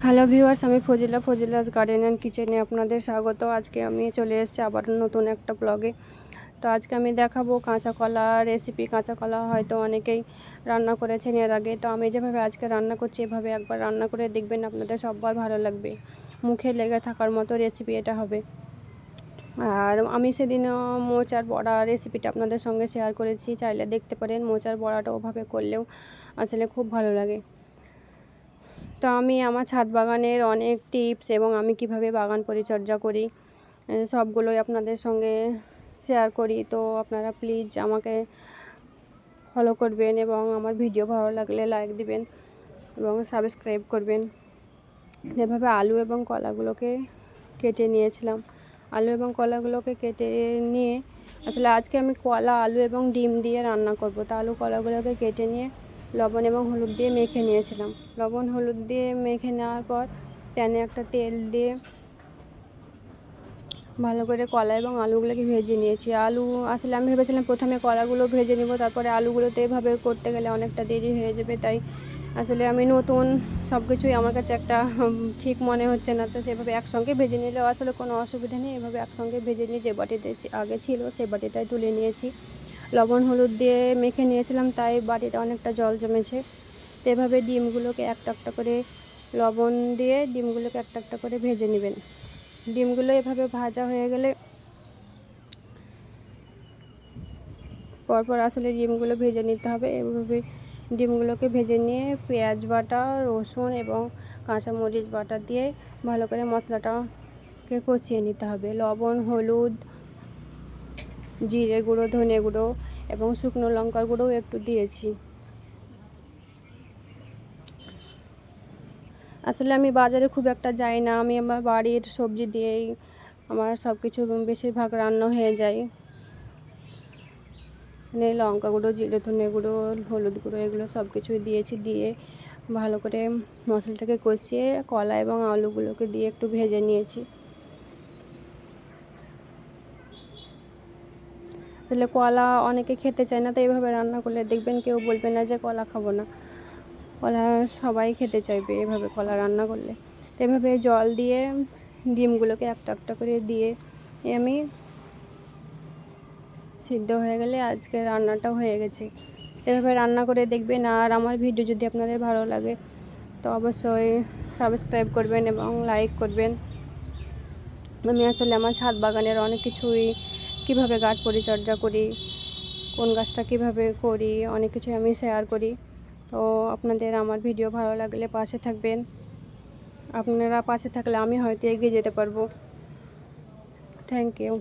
Hello viewers, আমি ফজিলাস garden and কিচেনে আপনাদের স্বাগত। আজকে আমি চলে এসেছি আবার নতুন একটা ব্লগে। তো আজকে আমি দেখাবো কাঁচা কলা রেসিপি। কাঁচা কলা হয়তো অনেকেই রান্না করেছেন এর আগে, তো আমি যেভাবে আজকে রান্না করছি এভাবে একবার রান্না করে দেখবেন, আপনাদের সবার ভালো লাগবে। মুখে লেগে থাকার মতো রেসিপি এটা হবে। আর আমি সেদিনও মোচার বড়া রেসিপিটা আপনাদের সঙ্গে শেয়ার করেছি, চাইলে দেখতে পারেন। মোচার বড়াটা ওভাবে করলেও আসলে খুব ভালো লাগে। তো আমি আমার ছাদ বাগানের অনেক টিপস এবং আমি কিভাবে বাগান পরিচর্যা করি সবগুলোই আপনাদের সঙ্গে শেয়ার করি। তো আপনারা প্লিজ আমাকে ফলো করবেন এবং আমার ভিডিও ভালো লাগলে লাইক দিবেন এবং সাবস্ক্রাইব করবেন। যেভাবে আলু এবং কলাগুলোকে কেটে নিয়েছিলাম, আলু এবং কলাগুলোকে কেটে নিয়ে আসলে আজকে আমি কলা, আলু এবং ডিম দিয়ে রান্না করব। তো আলু কলাগুলোকে কেটে নিয়ে লবণ এবং হলুদ দিয়ে মেখে নিয়েছিলাম। লবণ হলুদ দিয়ে মেখে নেওয়ার পর প্যানে একটা তেল দিয়ে ভালো করে কলা এবং আলুগুলোকে ভেজে নিয়েছি। আলু আসলে আমি ভেবেছিলাম প্রথমে কলাগুলো ভেজে নিব, তারপরে আলুগুলোতে এভাবে করতে গেলে অনেকটা দেরি হয়ে যাবে, তাই আসলে আমি নতুন সব কিছুই আমার কাছে একটা ঠিক মনে হচ্ছে না। তো সেভাবে একসঙ্গে ভেজে নিলেও আসলে কোনো অসুবিধা নেই। এভাবে একসঙ্গে ভেজে নিয়ে যে বাটিতে আগে ছিল সেই বাটিটাই তুলে নিয়েছি। লবণ হলুদ দিয়ে মেখে নিয়েছিলাম, তাই বাটিটা অনেকটা জল জমেছে। তো এভাবে ডিমগুলোকে একটা একটা করে লবণ দিয়ে ডিমগুলোকে একটা একটা করে ভেজে নেবেন। ডিমগুলো এভাবে ভাজা হয়ে গেলে পরপর আসলে ডিমগুলো ভেজে নিতে হবে। এভাবে ডিমগুলোকে ভেজে নিয়ে পেঁয়াজ বাটা, রসুন এবং কাঁচামরিচ বাটা দিয়ে ভালো করে মশলাটাকে কষিয়ে নিতে হবে। লবণ, হলুদ, জিরে গুঁড়ো, ধনে গুঁড়ো এবং শুকনো লঙ্কার গুঁড়োও একটু দিয়েছি। আসলে আমি বাজারে খুব একটা যাই না, আমি আমার বাড়ির সবজি দিয়েই আমার সব কিছু বেশিরভাগ রান্না হয়ে যায়। মানে লঙ্কা গুঁড়ো, জিরে, ধনে গুঁড়ো, হলুদ গুঁড়ো এগুলো সব কিছুই দিয়েছি। দিয়ে ভালো করে মশলাটাকে কষিয়ে কলা এবং আলুগুলোকে দিয়ে একটু ভেজে নিয়েছি। আসলে কলা অনেকে খেতে চায় না, তো এইভাবে রান্না করলে দেখবেন কেউ বলবে না যে কলা খাবো না। কলা সবাই খেতে চাইবে এভাবে কলা রান্না করলে। তো এভাবে জল দিয়ে ডিমগুলোকে একটা একটা করে দিয়ে আমি সিদ্ধ হয়ে গেলে আজকে রান্নাটা হয়ে গেছে। এভাবে রান্না করে দেখবেন। আর আমার ভিডিও যদি আপনাদের ভালো লাগে তো অবশ্যই সাবস্ক্রাইব করবেন এবং লাইক করবেন। আমি আসলে আমার ছাদ বাগানের অনেক কিছুই কীভাবে গাছ পরিচর্যা করি, কোন গাছটা কীভাবে করি, অনেক কিছুই আমি শেয়ার করি। তো আপনাদের আমার ভিডিও ভালো লাগলে পাশে থাকবেন। আপনারা পাশে থাকলে আমি হয়তো এগিয়ে যেতে পারবো। Thank you.